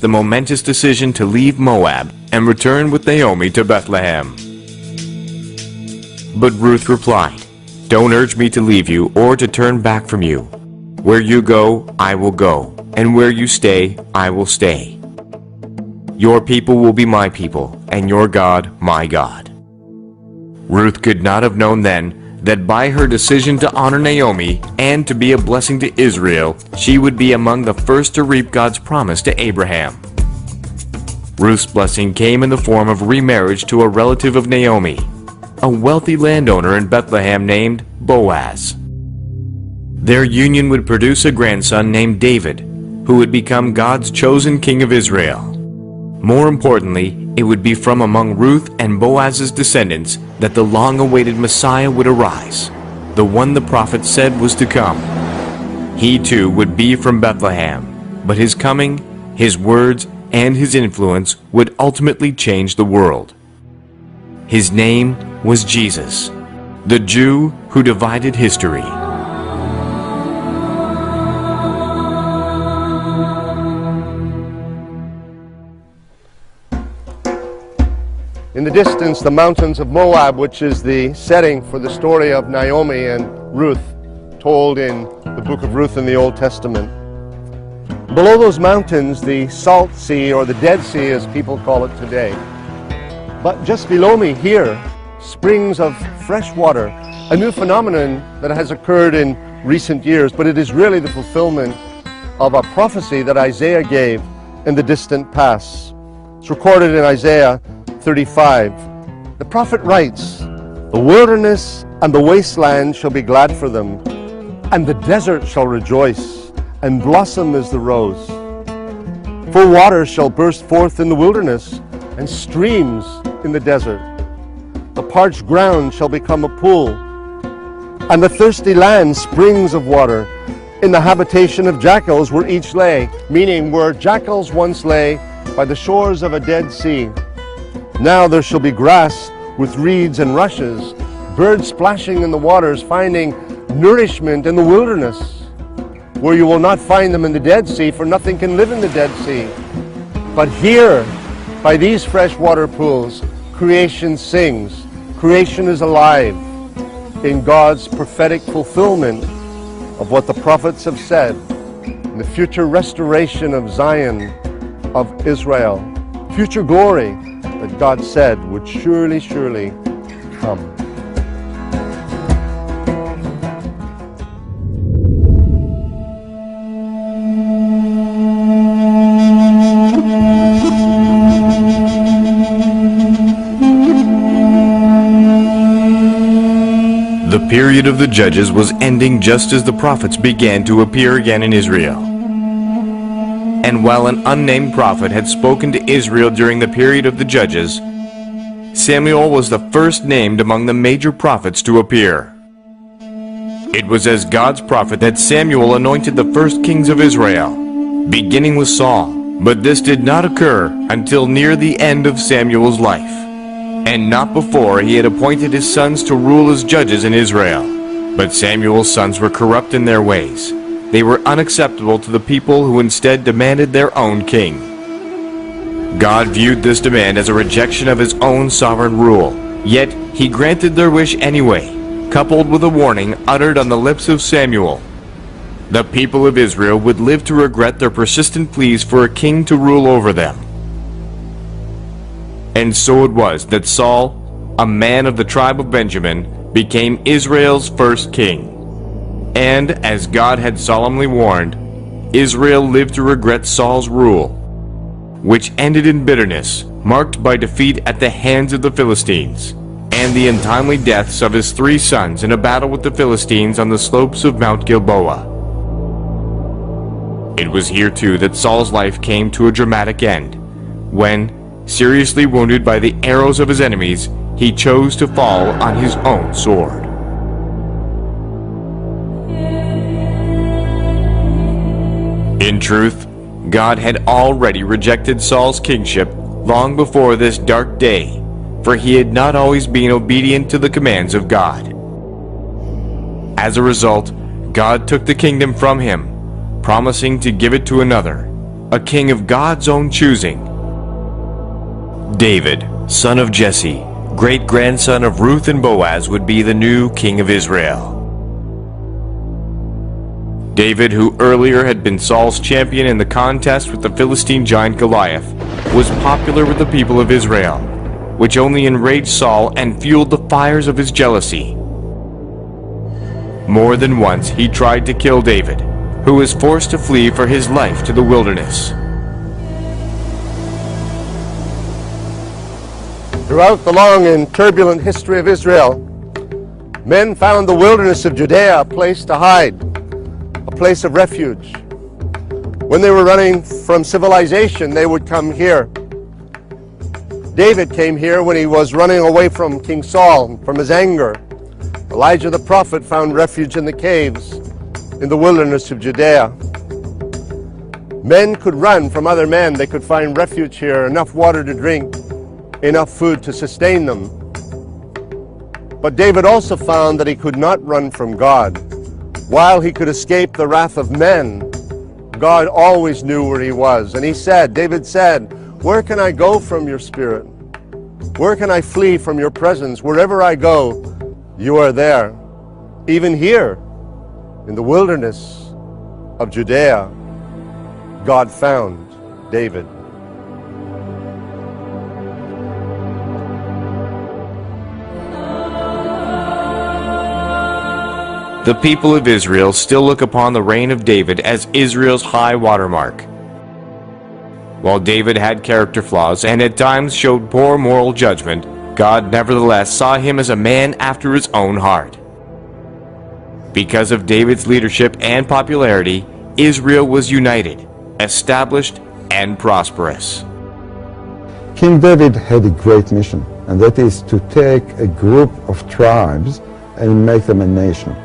the momentous decision to leave Moab and return with Naomi to Bethlehem. But Ruth replied, "Don't urge me to leave you or to turn back from you. Where you go, I will go, and where you stay, I will stay. Your people will be my people, and your God, my God." Ruth could not have known then that by her decision to honor Naomi and to be a blessing to Israel, she would be among the first to reap God's promise to Abraham. Ruth's blessing came in the form of remarriage to a relative of Naomi, a wealthy landowner in Bethlehem named Boaz. Their union would produce a grandson named David, who would become God's chosen king of Israel. More importantly, it would be from among Ruth and Boaz's descendants that the long-awaited Messiah would arise, the one the prophet said was to come. He too would be from Bethlehem, but his coming, his words, and his influence would ultimately change the world. His name was Jesus, the Jew who divided history. In the distance, the mountains of Moab, which is the setting for the story of Naomi and Ruth, told in the book of Ruth in the Old Testament. Below those mountains, the Salt Sea, or the Dead Sea as people call it today. But just below me here, springs of fresh water, a new phenomenon that has occurred in recent years, but it is really the fulfillment of a prophecy that Isaiah gave in the distant past. It's recorded in Isaiah 35. The prophet writes, "The wilderness and the wasteland shall be glad for them, and the desert shall rejoice and blossom as the rose. For waters shall burst forth in the wilderness, and streams in the desert. The parched ground shall become a pool, and the thirsty land springs of water. In the habitation of jackals where each lay," meaning where jackals once lay by the shores of a dead sea. "Now there shall be grass with reeds and rushes, birds splashing in the waters, finding nourishment in the wilderness, where you will not find them in the Dead Sea, for nothing can live in the Dead Sea. But here, by these fresh water pools, creation sings. Creation is alive in God's prophetic fulfillment of what the prophets have said, in the future restoration of Zion, of Israel, future glory that God said would surely, surely come. The period of the judges was ending just as the prophets began to appear again in Israel. And while an unnamed prophet had spoken to Israel during the period of the judges, Samuel was the first named among the major prophets to appear. It was as God's prophet that Samuel anointed the first kings of Israel, beginning with Saul. But this did not occur until near the end of Samuel's life, and not before he had appointed his sons to rule as judges in Israel. But Samuel's sons were corrupt in their ways. They were unacceptable to the people, who instead demanded their own king. God viewed this demand as a rejection of his own sovereign rule, yet he granted their wish anyway, coupled with a warning uttered on the lips of Samuel. The people of Israel would live to regret their persistent pleas for a king to rule over them. And so it was that Saul, a man of the tribe of Benjamin, became Israel's first king. And, as God had solemnly warned, Israel lived to regret Saul's rule, which ended in bitterness, marked by defeat at the hands of the Philistines, and the untimely deaths of his 3 sons in a battle with the Philistines on the slopes of Mount Gilboa. It was here too that Saul's life came to a dramatic end, when, seriously wounded by the arrows of his enemies, he chose to fall on his own sword. In truth, God had already rejected Saul's kingship long before this dark day, for he had not always been obedient to the commands of God. As a result, God took the kingdom from him, promising to give it to another, a king of God's own choosing. David, son of Jesse, great-grandson of Ruth and Boaz, would be the new king of Israel. David, who earlier had been Saul's champion in the contest with the Philistine giant Goliath, was popular with the people of Israel, which only enraged Saul and fueled the fires of his jealousy. More than once he tried to kill David, who was forced to flee for his life to the wilderness. Throughout the long and turbulent history of Israel, men found the wilderness of Judea a place to hide, a place of refuge. When they were running from civilization, they would come here. David came here when he was running away from King Saul, from his anger. Elijah the prophet found refuge in the caves, in the wilderness of Judea. Men could run from other men. They could find refuge here, enough water to drink, enough food to sustain them. But David also found that he could not run from God. While he could escape the wrath of men, God always knew where he was. And David said, "Where can I go from your spirit? Where can I flee from your presence? Wherever I go, you are there." Even here, in the wilderness of Judea, God found David. The people of Israel still look upon the reign of David as Israel's high watermark. While David had character flaws and at times showed poor moral judgment, God nevertheless saw him as a man after his own heart. Because of David's leadership and popularity, Israel was united, established, and prosperous. King David had a great mission, and that is to take a group of tribes and make them a nation.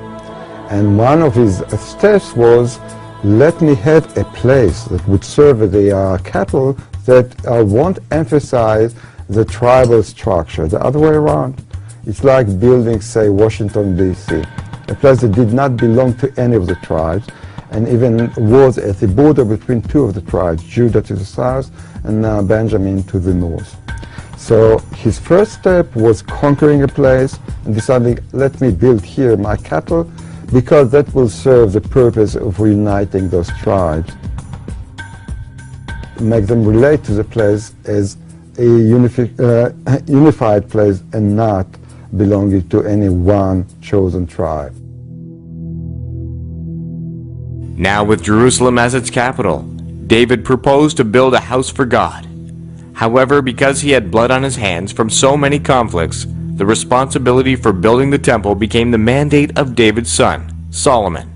And one of his steps was, let me have a place that would serve the cattle that won't emphasize the tribal structure. The other way around. It's like building, say, Washington, D.C., a place that did not belong to any of the tribes, and even was at the border between two of the tribes, Judah to the south and Benjamin to the north. So his first step was conquering a place and deciding, let me build here my cattle, because that will serve the purpose of reuniting those tribes. Make them relate to the place as a unified place and not belonging to any one chosen tribe. Now with Jerusalem as its capital, David proposed to build a house for God. However, because he had blood on his hands from so many conflicts, the responsibility for building the temple became the mandate of David's son, Solomon.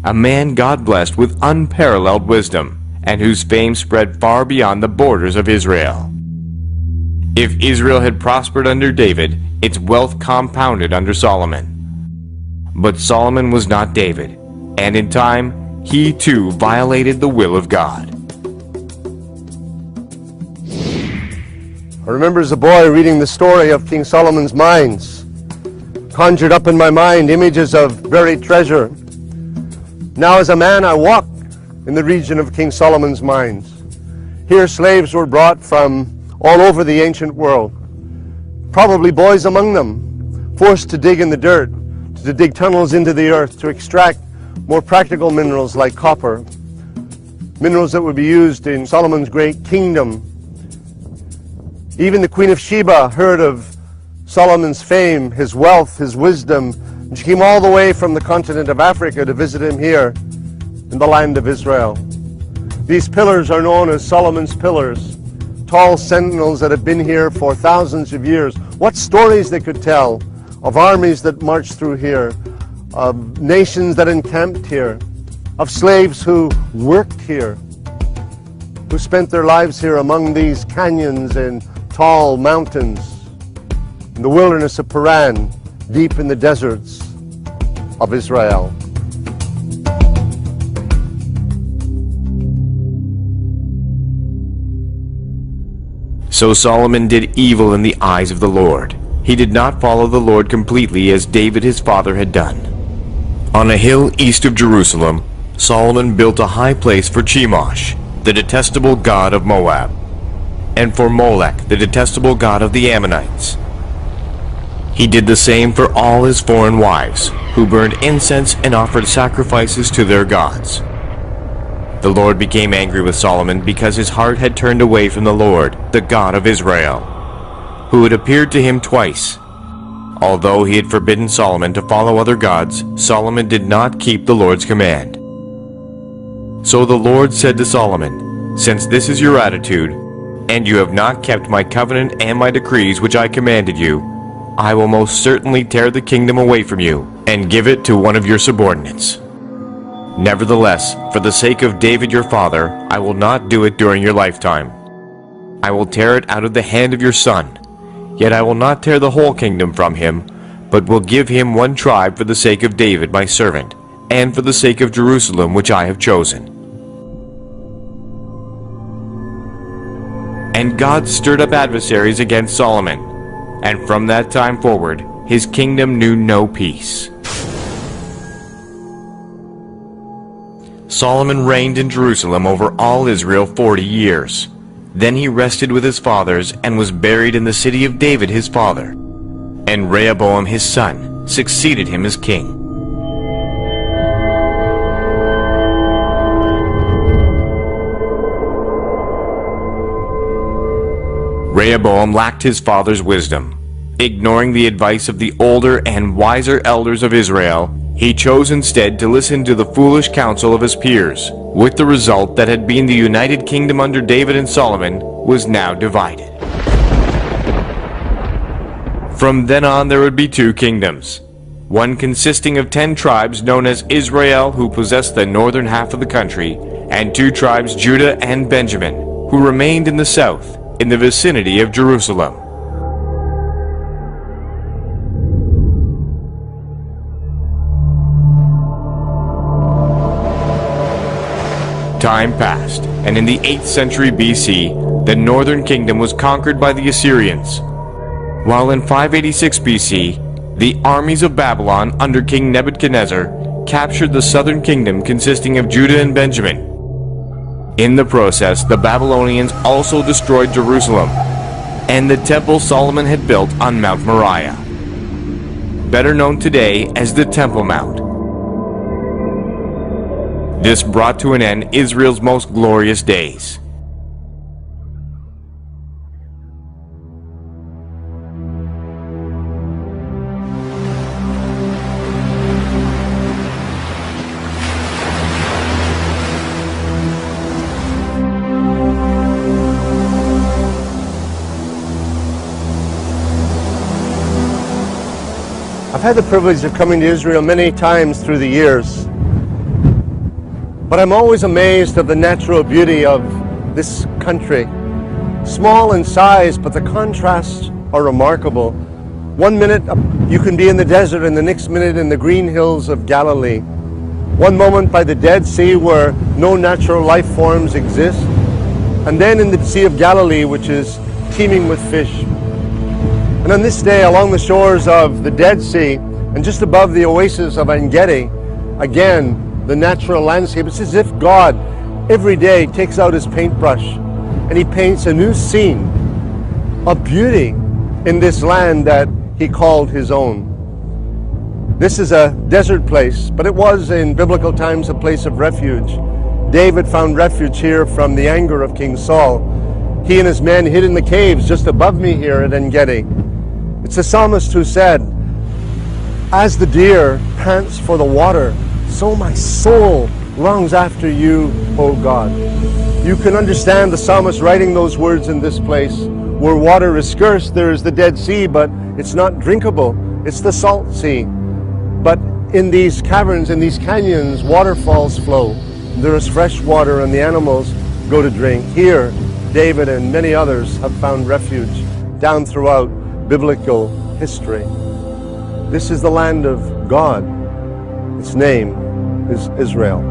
A man God blessed with unparalleled wisdom, and whose fame spread far beyond the borders of Israel. If Israel had prospered under David, its wealth compounded under Solomon. But Solomon was not David, and in time, he too violated the will of God. I remember as a boy reading the story of King Solomon's mines. Conjured up in my mind images of buried treasure. Now as a man I walk in the region of King Solomon's mines. Here slaves were brought from all over the ancient world. Probably boys among them, forced to dig in the dirt, to dig tunnels into the earth, to extract more practical minerals like copper. Minerals that would be used in Solomon's great kingdom. Even the Queen of Sheba heard of Solomon's fame, his wealth, his wisdom, and she came all the way from the continent of Africa to visit him here in the land of Israel. These pillars are known as Solomon's Pillars, tall sentinels that have been here for thousands of years. What stories they could tell of armies that marched through here, of nations that encamped here, of slaves who worked here, who spent their lives here among these canyons and tall mountains, in the wilderness of Paran, deep in the deserts of Israel. So Solomon did evil in the eyes of the Lord. He did not follow the Lord completely as David his father had done. On a hill east of Jerusalem, Solomon built a high place for Chemosh, the detestable god of Moab, and for Molech, the detestable god of the Ammonites. He did the same for all his foreign wives, who burned incense and offered sacrifices to their gods. The Lord became angry with Solomon because his heart had turned away from the Lord, the God of Israel, who had appeared to him twice. Although he had forbidden Solomon to follow other gods, Solomon did not keep the Lord's command. So the Lord said to Solomon, "Since this is your attitude, and you have not kept my covenant and my decrees which I commanded you, I will most certainly tear the kingdom away from you and give it to one of your subordinates. Nevertheless, for the sake of David your father, I will not do it during your lifetime. I will tear it out of the hand of your son. Yet I will not tear the whole kingdom from him, but will give him one tribe for the sake of David my servant, and for the sake of Jerusalem which I have chosen." And God stirred up adversaries against Solomon, and from that time forward his kingdom knew no peace. Solomon reigned in Jerusalem over all Israel 40 years. Then he rested with his fathers and was buried in the city of David his father. And Rehoboam his son succeeded him as king. Rehoboam lacked his father's wisdom. Ignoring the advice of the older and wiser elders of Israel, he chose instead to listen to the foolish counsel of his peers, with the result that had been the united kingdom under David and Solomon was now divided. From then on there would be two kingdoms, one consisting of 10 tribes known as Israel, who possessed the northern half of the country, and 2 tribes, Judah and Benjamin, who remained in the south, in the vicinity of Jerusalem. Time passed, and in the 8th century BC, the northern kingdom was conquered by the Assyrians, while in 586 BC, the armies of Babylon under King Nebuchadnezzar captured the southern kingdom consisting of Judah and Benjamin. In the process, the Babylonians also destroyed Jerusalem and the temple Solomon had built on Mount Moriah, better known today as the Temple Mount. This brought to an end Israel's most glorious days. I've had the privilege of coming to Israel many times through the years. But I'm always amazed of the natural beauty of this country. Small in size, but the contrasts are remarkable. One minute you can be in the desert and the next minute in the green hills of Galilee. One moment by the Dead Sea where no natural life forms exist. And then in the Sea of Galilee, which is teeming with fish. And on this day, along the shores of the Dead Sea and just above the oasis of En-Gedi, again, the natural landscape. It's as if God every day takes out his paintbrush and he paints a new scene of beauty in this land that he called his own. This is a desert place, but it was in biblical times a place of refuge. David found refuge here from the anger of King Saul. He and his men hid in the caves just above me here at En-Gedi. It's the psalmist who said, "As the deer pants for the water, so my soul longs after you, O God." You can understand the psalmist writing those words in this place. Where water is scarce, there is the Dead Sea, but it's not drinkable. It's the salt sea. But in these caverns, in these canyons, waterfalls flow. There is fresh water and the animals go to drink. Here, David and many others have found refuge down throughout biblical history. This is the land of God. Its name is Israel.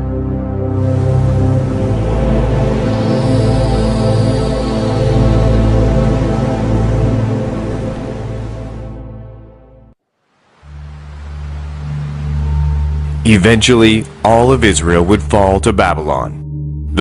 Eventually, all of Israel would fall to Babylon.